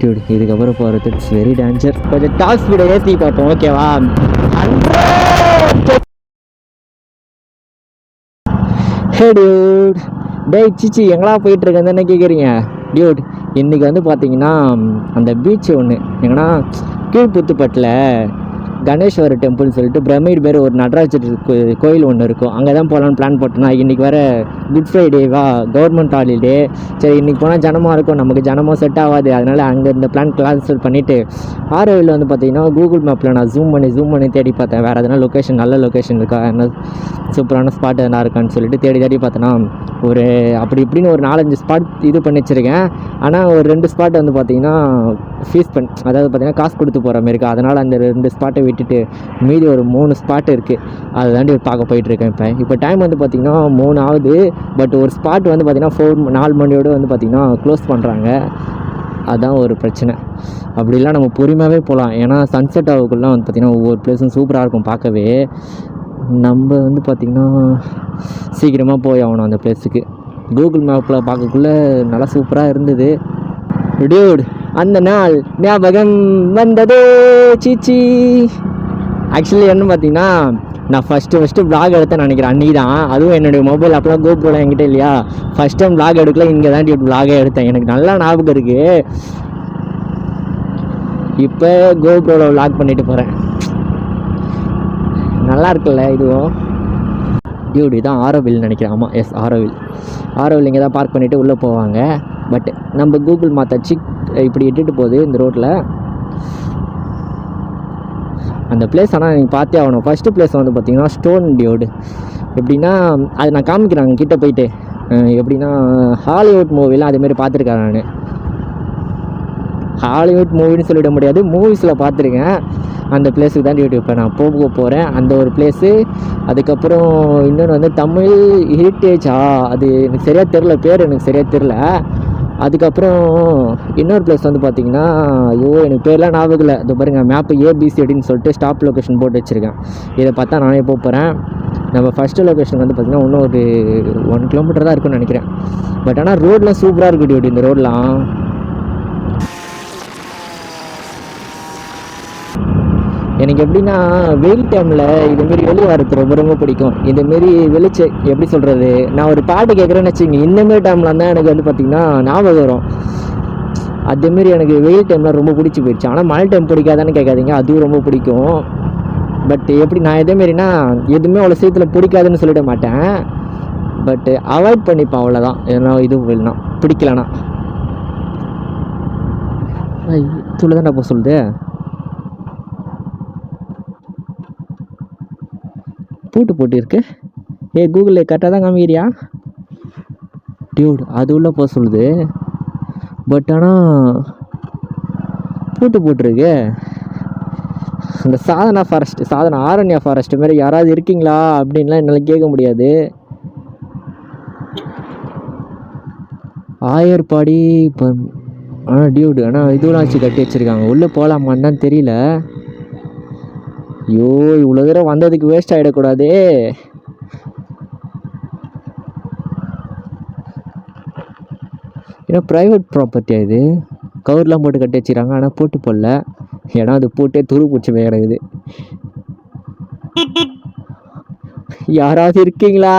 Dude இதுக்கப்புறம் போகிறது it's very danger. கொஞ்சம் டாப் ஸ்பீடை ஏற்றி பார்ப்போம் ஓகேவா. ஹே டியூட், டேய் சிச்சி எங்கடா போயிட்டுருக்கேன்னு என்ன கேட்குறீங்க? டியூட் இன்றைக்கி வந்து பார்த்தீங்கன்னா அந்த பீச் ஒன்று எங்கன்னா கீழ்புத்துப்பட்டில் கணேஸ்வர டெம்பிள்னு சொல்லிட்டு பிரமிட் பேர் ஒரு நடராஜர் கோயில் ஒன்று இருக்கும். அங்கே தான் போகலான்னு பிளான் போட்டோன்னா இன்றைக்கி வர குட் ஃப்ரைடேவா, கவர்மெண்ட் ஹாலிடே. சரி இன்றைக்கி போனால் ஜனமாக இருக்கும், நமக்கு ஜனமும் செட் ஆகாது. அதனால் அங்கே இந்த பிளான் கேன்சல் பண்ணிவிட்டு ஆரோவில் வந்து பார்த்திங்கன்னா கூகுள் மேப்பில் நான் ஜூம் பண்ணி தேடி பார்த்தேன். வேறு எதனா லொக்கேஷன் நல்ல லொக்கேஷன் இருக்கா, என்ன சூப்பரான ஸ்பாட் எதனா இருக்கான்னு சொல்லிட்டு தேடி பார்த்தேன்னா ஒரு அப்படி இப்படின்னு ஒரு 4-5 ஸ்பாட் இது பண்ணி வச்சுருக்கேன். ஆனால் ஒரு 2 ஸ்பாட் வந்து பார்த்திங்கன்னா ஃபீஸ் அதாவது பார்த்திங்கன்னா காசு கொடுத்து போகிற மாதிரி இருக்குது. அதனால் அந்த 2 ஸ்பாட்டை விட்டுட்டு மீதி ஒரு 3 ஸ்பாட் இருக்குது. அதை தாண்டி பார்க்க போயிட்டுருக்கேன். இப்போ டைம் வந்து பார்த்திங்கன்னா 3 ஆகுது. பட் ஒரு ஸ்பாட் வந்து பார்த்திங்கன்னா 4 மணியோடு வந்து பார்த்திங்கன்னா க்ளோஸ் பண்ணுறாங்க. அதுதான் ஒரு பிரச்சனை. அப்படிலாம் நம்ம பொறுமையாகவே போகலாம். ஏன்னா சன்செட் ஆகக்குள்ளே வந்து பார்த்திங்கன்னா ஒவ்வொரு பிளேஸும் சூப்பராக இருக்கும் பார்க்கவே. நம்ம வந்து பார்த்திங்கன்னா சீக்கிரமாக போய் ஆகணும் அந்த பிளேஸுக்கு. கூகுள் மேப்பில் பார்க்கக்குள்ளே நல்லா சூப்பராக இருந்தது. டியூட் அந்த நாள் ஞாபகம் வந்தது சீச்சி. ஆக்சுவலி என்ன பார்த்தீங்கன்னா நான் ஃபஸ்ட்டு வ்ளாக் எடுத்தேன்னு நினைக்கிறேன் அன்றைக்கி தான். அதுவும் என்னுடைய மொபைல் அப்போலாம் கோப்ரோலாம் என்கிட்ட இல்லையா. ஃபஸ்ட் டைம் வ்ளாக் எடுக்கல, இங்கே தான் டியூட் வ்ளாகே எடுத்தேன். எனக்கு நல்லா ஞாபகம் இருக்குது. இப்போ கோப்ரோவில் வ்ளாக் பண்ணிட்டு போகிறேன். நல்லா இருக்குல்ல இதுவும். டியூட் இதான் ஆரோவில் நினைக்கிறேன். ஆமாம், எஸ் ஆரோவில் இங்கே தான் பார்க் பண்ணிவிட்டு உள்ளே போவாங்க. பட் நம்ம கூகுள் மாத்தாச்சு இப்படி இட்டுட்டு போகுது இந்த ரோட்டில் அந்த பிளேஸ். ஆனால் நீங்கள் பார்த்தே ஆகணும். ஃபஸ்ட்டு பிளேஸ் வந்து பார்த்திங்கன்னா ஸ்டோன் டியூட். எப்படின்னா அது நான் காமிக்கிறேன் கிட்டே போயிட்டு. எப்படின்னா ஹாலிவுட் மூவிலாம் அதேமாரி பார்த்துருக்கேன் நான். ஹாலிவுட் மூவின்னு சொல்லிட முடியாது, மூவிஸில் பார்த்துருக்கேன். அந்த பிளேஸுக்கு தான் டியூட்டி இப்போ நான் போகிறேன். அந்த ஒரு பிளேஸு. அதுக்கப்புறம் இன்னொன்று வந்து தமிழ் ஹெரிட்டேஜா, அது எனக்கு சரியாக தெரில, பேர் எனக்கு சரியாக தெரில. அதுக்கப்புறம் இன்னொரு பிளேஸ் வந்து பார்த்திங்கன்னா ஐயோ எனக்கு பேர்லாம் ஞாபகம் இல்லை. அது பாருங்கள் மேப்பு ABCDன்னு சொல்லிட்டு ஸ்டாப் லொக்கேஷன் போட்டு வச்சுருக்கேன். இதை பார்த்தா நானே போகிறேன். நம்ம ஃபஸ்ட்டு லொக்கேஷன் வந்து பார்த்திங்கன்னா இன்னும் ஒரு 1 கிலோமீட்டர் தான் இருக்குன்னு நினைக்கிறேன். பட் ஆனால் ரோடெலாம் சூப்பராக இருக்குது டியூட்டி. இந்த ரோடெலாம் எனக்கு எப்படின்னா வெயில் டைமில் இதுமாரி வெளியே வரது ரொம்ப பிடிக்கும். இதுமாரி எப்படி சொல்கிறது, நான் ஒரு பாட்டு கேட்குறேன்னு வச்சுக்கோங்க, இந்தமாரி டைமில் தான் எனக்கு வந்து பார்த்திங்கன்னா ஞாபகம் வரும். அதேமாரி எனக்கு வெயில் டைம்லாம் ரொம்ப பிடிச்சி போயிடுச்சு. ஆனால் மழை டைம் பிடிக்காதான்னு கேட்காதீங்க, அதுவும் ரொம்ப பிடிக்கும். பட் எப்படி நான் எதேமாரினா எதுவுமே அவ்வளோ சீக்கிரத்தில் பிடிக்காதுன்னு சொல்லிட மாட்டேன். பட் அவாய்ட் பண்ணிப்பேன் அவ்வளோதான். ஏன்னா இது இல்லைனா பிடிக்கலனா துளி தான் போக சொல்லுது. போட்டிருக்கு. கூகுளில் கரெக்டாக தான் காமிக்கிறியா டியூட்? அது உள்ளே போக சொல்லுது. பட் ஆனால் போட்டிருக்கு. அந்த சாதனா ஆரண்யா ஃபாரஸ்ட் மாரி யாராவது இருக்கீங்களா அப்படின்லாம் என்னால் கேட்க முடியாது. ஆயர்பாடி ஆனால் டியூட் ஆனால் இதுவெல்லாம் வச்சு கட்டி வச்சுருக்காங்க. உள்ளே போகலாமான்னு தான் தெரியல. ஐயோ இவ்வளோ தூரம் வந்ததுக்கு வேஸ்ட் ஆகிடக்கூடாதே. ஏன்னா ப்ரைவேட் ப்ராப்பர்ட்டியாக இது. கவர்லாம் போட்டு கட்டி வச்சுக்கிறாங்க, ஆனால் போட்டு போடல. ஏன்னா அது போட்டே துரு பூச்சி கிடக்குது. யாராவது இருக்கீங்களா?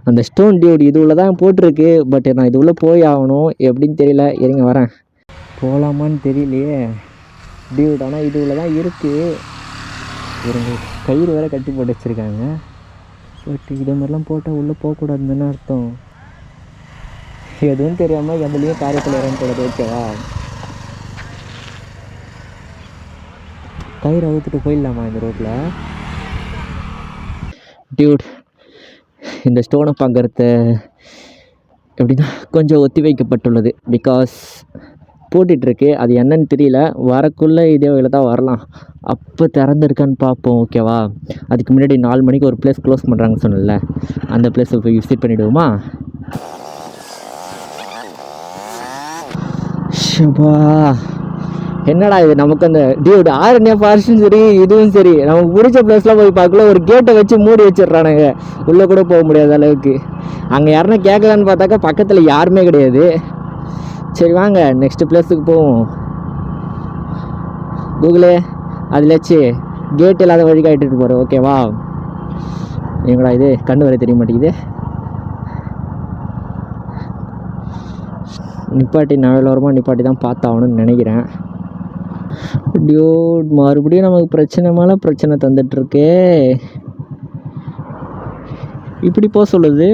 அந்த ஸ்டோன் டியூட் இது உள்ள தான் போட்டிருக்கு. பட் நான் இது உள்ளே போய் ஆகணும். எப்படின்னு தெரியல, இருங்க வரேன். போகலாமான்னு தெரியலையே டியூட். ஆனால் இது உள்ள தான் இருக்குது. இருங்க, கயிறு வேறு கட்டி போட்டு வச்சுருக்காங்க. பட் இது மாதிரிலாம் போட்டால் உள்ளே போகக்கூடாதுன்னு அர்த்தம். எதுவும் தெரியாமல் எதுலேயும் காரியத்தில் இறங்கக்கூடாது. ஓகேவா? கயிறு அவுத்துட்டு போயிடலாமா இந்த ரோட்டில்? டியூட் இந்த ஸ்டோனை பார்க்குறது எப்படின்னா கொஞ்சம் ஒத்தி வைக்கப்பட்டுள்ளது. பிகாஸ் போட்டுட்ருக்கு. அது என்னன்னு தெரியல. வரக்குள்ளே இதே வகையில் தான் வரலாம். அப்போ திறந்துருக்கான்னு பார்ப்போம். ஓகேவா? அதுக்கு முன்னாடி 4 மணிக்கு ஒரு பிளேஸ் க்ளோஸ் பண்ணுறாங்கன்னு சொன்னல, அந்த பிளேஸை போய் விசிட் பண்ணிவிடுவோமா? ஷபா என்னடா இது நமக்கு அந்த டியூட் ஆரண்யா ஃபாரஸ்ட்டும் சரி இதுவும் சரி நமக்கு பிடிச்ச பிளேஸ்லாம் போய் பார்க்கல, ஒரு கேட்டை வச்சு மூடி வச்சிடுறானுங்க, உள்ளே கூட போக முடியாத அளவுக்கு. அங்கே யாருன்னா கேட்கலான்னு பார்த்தாக்கா பக்கத்தில் யாருமே கிடையாது. சரி வாங்க நெக்ஸ்ட் பிளேஸுக்கு போவோம். கூகுளே அதுலச்சு கேட் இல்லாத வழி காட்டிட்டு போகிறோம், ஓகேவா? எங்கடா இது கண்ணு வரை தெரிய மாட்டேங்குது. நிப்பாட்டி நவலோரமாக நிப்பாட்டி தான் பார்த்தாகணும்னு நினைக்கிறேன். டியூட் மறுபடியும் நமக்கு பிரச்சனை மேலே பிரச்சனை தந்துட்டுருக்கே. இப்படி போக சொல்லுது.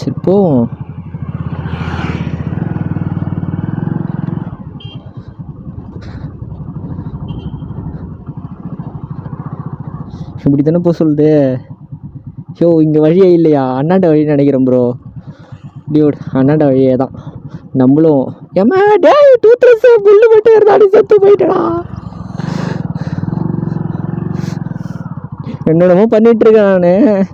சரி போவோம். இப்படி தானே போக சொல்லுது. யோ இங்கே வழியே இல்லையா? அண்ணாண்ட வழி நினைக்கிறேன் ப்ரோ. டியூட் அண்ணாண்ட வழியே தான். நம்மளும் ஏமா டேய் டூத்ரஸ் புல்லு மட்டும் இருந்தாலும் செத்து போயிட்டடா. என்னென்னமோ பண்ணிட்டு இருக்கேன் நான்.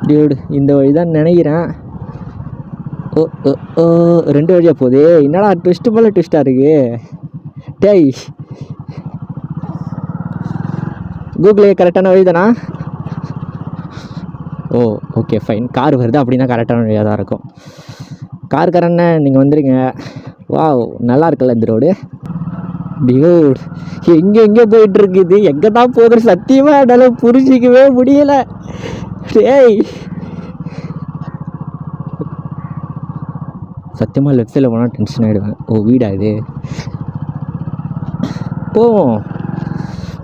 டியூட் இந்த வழி தான் நினைக்கிறேன். ஓ ஓ ஓ 2 வழியாக போகுது. என்னடா ட்விஸ்ட்டு போல் ட்விஸ்ட்டாக இருக்கு. டேய் கூகுளே கரெக்டான வழி தானா? ஓ ஓகே ஃபைன். கார் வருது அப்படின்னா கரெக்டான வழியாக தான் இருக்கும். கார்காரண்ணே நீங்கள் வந்துடுங்க. வாவ் நல்லா இருக்குல்ல இந்த ரோடு. டியூட் எங்கே போயிட்டுருக்குது, எங்கே தான் போகுது சத்தியமாக என்னால் புரிஞ்சிக்கவே முடியலை. டேய் சத்தியமாக லெஃப்ட் சைடில் போனால் டென்ஷன் ஆகிடுவேன். ஓ வீடா இது? போவோம்,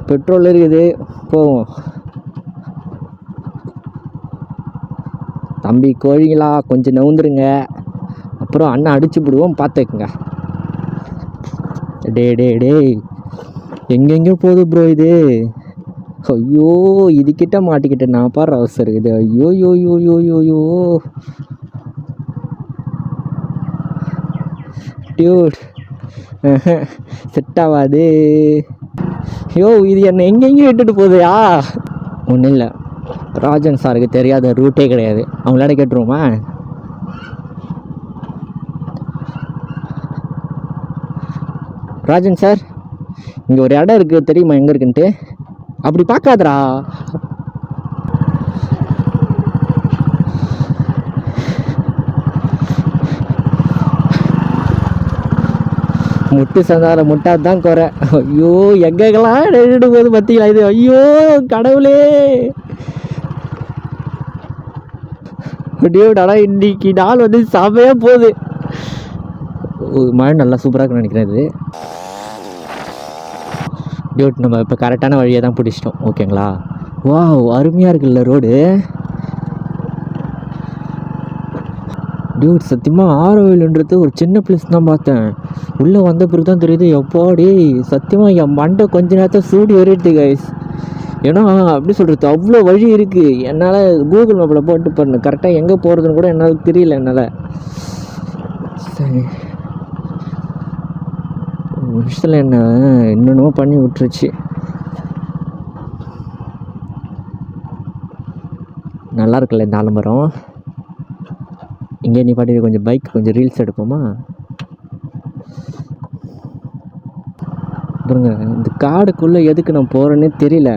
பெட்ரோல் இருக்குது, போவோம். தம்பி கோழிங்களா கொஞ்சம் நவுந்துருங்க, அப்புறம் அண்ணன் அடிச்சு விடுவோம் பார்த்துக்குங்க. டேய் எங்கெங்கேயோ போகுது ப்ரோ இது. ஐயோ இதுக்கிட்ட மாட்டிக்கிட்டேன் நான் பாரு அவசரம் இது. ஐயோ யோ யோ யோ யோ யோ டியூட் செட் ஆகாது. யோ இது என்ன எங்கெங்கேயும் விட்டுட்டு போகுதுயா? ஒன்றும் இல்லை, ராஜன் சாருக்கு தெரியாத ரூட்டே கிடையாது. அவங்களாட கேட்டுருவோமா? ராஜன் சார் இங்கே ஒரு இடம் இருக்குது தெரியுமா எங்கே இருக்குன்ட்டு? அப்படி பார்க்காதரா. முட்டு சந்தார முட்டாது தான் குறை. ஐயோ எங்கெங்கெல்லாம் நின்றுட்டு போகுது பார்த்தீங்களா இது? ஐயோ கடவுளே. டியூடாடா இன்னைக்கு நாள் வந்து செமையாக போகுது. மழை நல்லா சூப்பராக இருக்குன்னு நினைக்கிறேன் இது. டியூட் நம்ம இப்போ கரெக்டான வழியை தான் பிடிச்சிட்டோம், ஓகேங்களா? வாவ் அருமையாக இருக்குல்ல ரோடு. டியூட் சத்தியமாக ஆரோவில்ன்றது ஒரு சின்ன பிளேஸ் தான் பார்த்தேன். உள்ளே வந்த பிறகு தான் தெரியுது எப்பாடி சத்தியமாக என் மண்டை கொஞ்ச நேரத்தை சூடி ஏறிடுது கைஸ். ஏன்னா அப்படி சொல்கிறது அவ்வளோ வழி இருக்குது. என்னால் கூகுள் மேப்பில் போட்டு பண்ணு கரெக்டாக எங்கே போகிறதுன்னு கூட என்னால் தெரியல. என்னால் சரி விஷயத்தில் என்ன என்னென்னமோ பண்ணி விட்டுருச்சு. நல்லா இருக்குல்ல இந்த ஆலமரம். இங்கே நீ பாட்டி கொஞ்சம் பைக் கொஞ்சம் ரீல்ஸ் எடுப்போமா? பாருங்க இந்த காடுக்குள்ளே எதுக்கு நான் போகிறேன்னே தெரியல.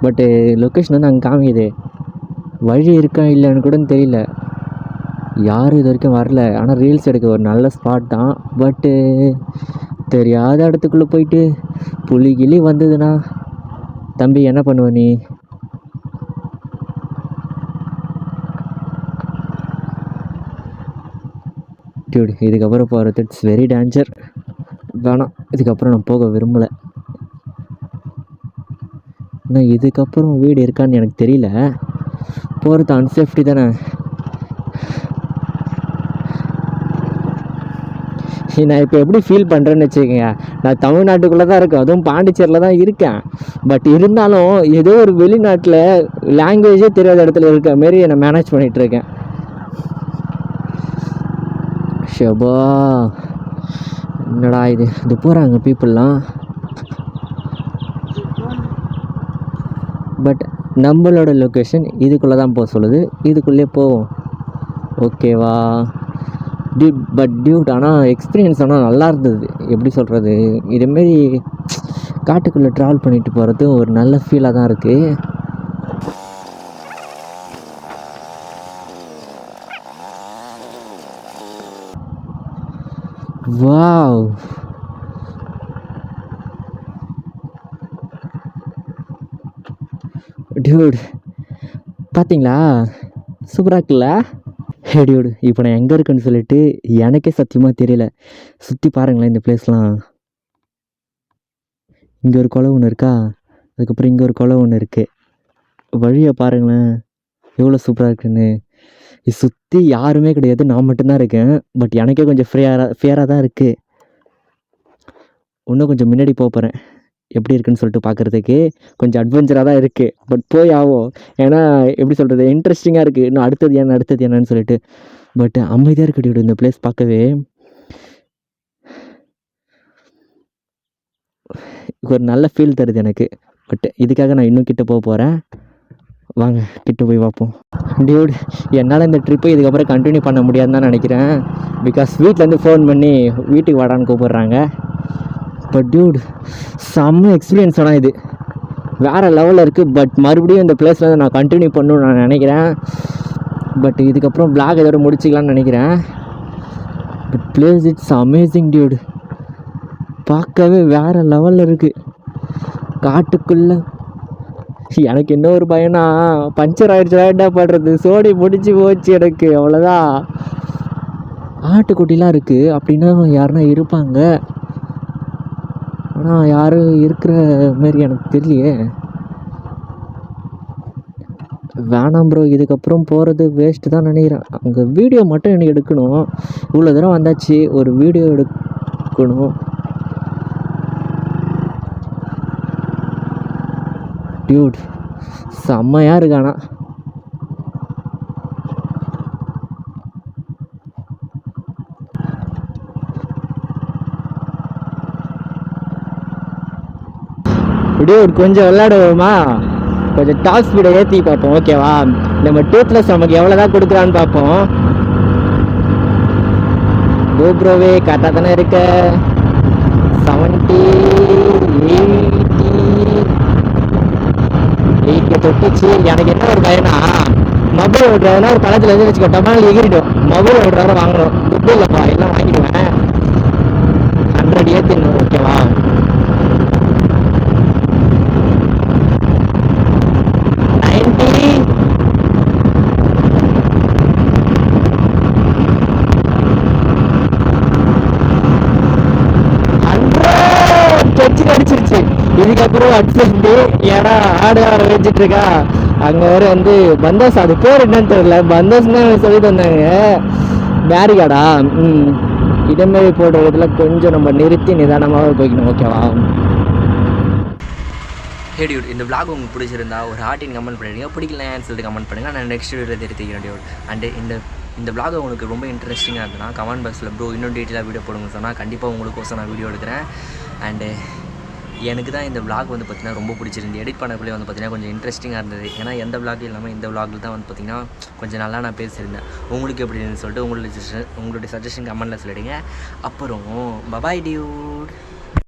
பட்டு லொக்கேஷன் வந்து அங்கே காமிக்குது. வழி இருக்கா இல்லைன்னு கூட தெரியல. யாரும் இது வரைக்கும் வரல. ஆனால் ரீல்ஸ் எடுக்க ஒரு நல்ல ஸ்பாட் தான். பட்டு தெரியாத இடத்துக்குள்ளே போயிட்டு புலி கிளி வந்ததுன்னா தம்பி என்ன பண்ணுவ நீ? டியூட் இதுக்கப்புறம் போகிறது இட்ஸ் வெரி டேஞ்சர். வேணாம் இதுக்கப்புறம் நான் போக விரும்பலை. ஆனால் இதுக்கப்புறம் வீடு இருக்கான்னு எனக்கு தெரியல. போகிறது அன்சேஃப்டி தானே. நான் இப்போ எப்படி ஃபீல் பண்ணுறேன்னு வச்சுக்கோங்க. நான் தமிழ்நாட்டுக்குள்ளே தான் இருக்கேன், அதுவும் பாண்டிச்சேரியில் தான் இருக்கேன். பட் இருந்தாலும் ஏதோ ஒரு வெளிநாட்டில் லாங்குவேஜே தெரியாத இடத்துல இருக்க மாரி நான் மேனேஜ் பண்ணிகிட்ருக்கேன். ஷபா என்னடா இது போகிறாங்க பீப்புளெலாம். பட் நம்மளோட லொக்கேஷன் இதுக்குள்ளே தான் போக சொல்லுது, இதுக்குள்ளே போவோம். ஓகேவா டியூட்? ஆனால் எக்ஸ்பீரியன்ஸ் ஆனால் நல்லா இருந்தது. எப்படி சொல்கிறது, இதுமாரி காட்டுக்குள்ளே ட்ராவல் பண்ணிட்டு போகிறது ஒரு நல்ல ஃபீலாக தான் இருக்குது. வாவ், டியூட் பார்த்தீங்களா, சூப்பராக இருக்குல்ல? ஹே டியூட், இப்போ நான் எங்கே இருக்குன்னு சொல்லிட்டு எனக்கே சத்தியமாக தெரியல. சுற்றி பாருங்களேன் இந்த பிளேஸ்லாம். இங்கே ஒரு குளம் ஒன்று இருக்கா, அதுக்கப்புறம் இங்கே ஒரு குளம் ஒன்று இருக்குது. வழியை பாருங்களேன் எவ்வளோ சூப்பராக இருக்குன்னு. இது சுற்றி யாருமே கிடையாது, நான் மட்டும்தான் இருக்கேன். பட் எனக்கே கொஞ்சம் ஃபியராக தான் இருக்குது. இன்னும் கொஞ்சம் முன்னாடி போகிறேன், எப்படி இருக்குன்னு சொல்லிட்டு பார்க்குறதுக்கு கொஞ்சம் அட்வென்ச்சராக தான் இருக்குது. பட் போய் ஆகும், ஏன்னா எப்படி சொல்கிறது, இன்ட்ரெஸ்டிங்காக இருக்குது. இன்னும் அடுத்தது என்னன்னு சொல்லிட்டு. பட் அமைதியாக இருக்குது இந்த பிளேஸ் பார்க்கவே. ஒரு நல்ல ஃபீல் தருது எனக்கு. பட் இதுக்காக நான் இன்னும் கிட்ட போக போகிறேன். வாங்க கிட்ட போய் பார்ப்போம். டியூட், என்னால் இந்த ட்ரிப்பை இதுக்கப்புறம் கண்டினியூ பண்ண முடியாதுன்னு தான் நினைக்கிறேன். பிகாஸ் வீட்டிலேருந்து ஃபோன் பண்ணி வீட்டுக்கு வாடான்னு கூப்பிட்றாங்க. பட் டியூட், செம்ம எக்ஸ்பீரியன்ஸ் ஆனால் இது வேறு லெவலில் இருக்குது. பட் மறுபடியும் இந்த பிளேஸில் நான் கண்டினியூ பண்ணணும்னு நான் நினைக்கிறேன். பட் இதுக்கப்புறம் பிளாக் இதோட முடிச்சிக்கலான்னு நினைக்கிறேன். But place it's amazing Dude, பார்க்கவே வேறு லெவலில் இருக்குது காட்டுக்குள்ளே. எனக்கு என்ன ஒரு பயனா, பஞ்சர் ஆகிடுச்சா என்ன பண்ணுறது, சோடி முடிச்சு போச்சு எனக்கு, அவ்வளோதான். ஆட்டுக்குட்டிலாம் இருக்குது அப்படின்னா யாருன்னா இருப்பாங்க, ஆனால் யாரும் இருக்கிற மாரி எனக்கு தெரியலையே. வேணாம் ப்ரோ, இதுக்கப்புறம் போகிறது வேஸ்ட்டு தான் நினைக்கிறேன். அங்கே வீடியோ மட்டும் எனக்கு எடுக்கணும். இவ்வளோ தூரம் வந்தாச்சு, ஒரு வீடியோ எடுக்கணும். டியூட் செம்மையாக இருக்கானா. டியூட் கொஞ்சம் விளையாடுவோமா, கொஞ்சம் டாப் ஸ்பீடை ஏற்றி பார்ப்போம். ஓகேவா, நம்ம டூத்லெஸ் நமக்கு எவ்வளோ தான் கொடுக்குறான்னு பார்ப்போம். கோப்ரோவே கரெக்டாக தானே இருக்க. 70 80 தொட்டுச்சு. எனக்கு என்ன ஒரு பயனா, மொபைல் ஓட்டுறதுனா ஒரு பழத்தில் எது வச்சுக்கோ, டமால் எகிரிடும். மொபைல் ஓட்டுறவரை வாங்கணும், துட்டு இல்லைப்பா, எல்லாம் வாங்கிடுவேன். 100 ஏற்றிடணும். ஓகேவா, அடிச்சிருச்சு. இதுக்கப்புறம் அட்ஜஸ்ட், ஏன்னா ஆடு வச்சுட்டு இருக்கா. அங்கே வேறு வந்து பந்தோஸ், அது பேர் என்னன்னு தெரியல, பந்தோஸ்ன்னு சொல்லிட்டு வந்தாங்க. பேரிகார்டா, இதமாரி போடுற இடத்துல கொஞ்சம் நம்ம நிறுத்தி நிதானமாக போய்க்கணும். ஓகேவா. ஹே டியூட், இந்த vlog உங்களுக்கு பிடிச்சிருந்தா ஒரு ஹார்ட்டின் கமெண்ட் பண்ணிடுங்க, பிடிக்கலன்னு சொல்லிட்டு கமெண்ட் பண்ணுங்கள். நான் நெக்ஸ்ட் வீடியோ தெரிவிக்கிறேன் டியூட். அண்டு இந்த vlog உங்களுக்கு ரொம்ப இன்ட்ரெஸ்டிங்காக இருந்ததுன்னா கமெண்ட் பாக்ஸில் ப்ரோ இன்னும் டீட்டெயிலாக வீடியோ போடுங்க சொன்னால் கண்டிப்பாக உங்களுக்கோசம் நான் வீடியோ எடுக்கிறேன். அண்டு எனக்கு தான் இந்த vlog வந்து பார்த்திங்கன்னா ரொம்ப பிடிச்சிருந்து. எடிட் பண்ணக்குள்ளே வந்து பார்த்திங்கன்னா கொஞ்சம் இன்ட்ரெஸ்டிங்காக இருந்தது. ஏன்னா எந்த vlog இல்லாமல் இந்த vlogல தான் வந்து பார்த்திங்கன்னா கொஞ்சம் நல்லா நான் பேசியிருந்தேன். உங்களுக்கு எப்படி இருந்துன்னு சொல்லிட்டு உங்களுடைய சஜஷன் கமெண்ட்டில் சொல்லிடுங்க. அப்புறம் பபாய் டியூட்.